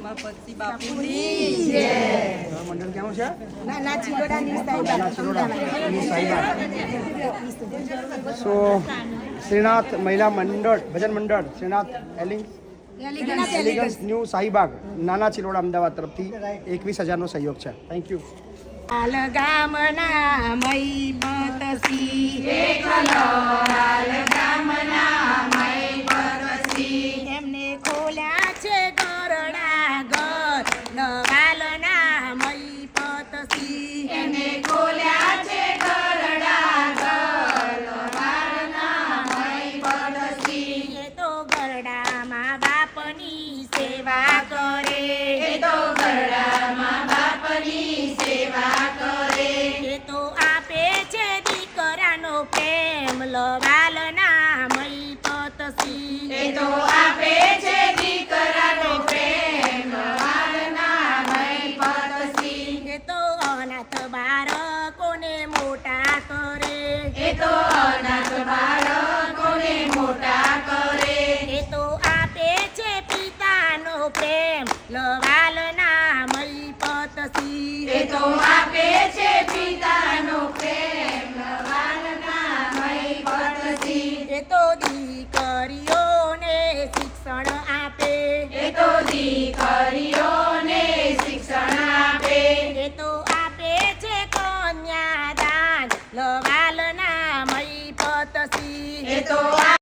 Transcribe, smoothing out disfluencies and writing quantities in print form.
ઉમાપતિ બાપુની જય. મંડળ ક્યાંનું છે? નાના ચિલોડાની સાઈડ. સો શ્રીનાથ મહિલા મંડળ ભજન મંડળ શ્રીનાથ એલિગન્સ ન્યૂ શાહીબાગ નાના ચિલોડા અમદાવાદ તરફથી 21,000નો સહયોગ છે. Thank you. હાલ ગામના મય પતસી એમને ખોલ્યા છે ગરડા ઘર નવાલના મય પતસી એમને ખોલ્યા છે ગરડા ઘર નવાલના મય પતસી એ તો ગરડા મા બાપની સેવા કરે એ તો ગરડા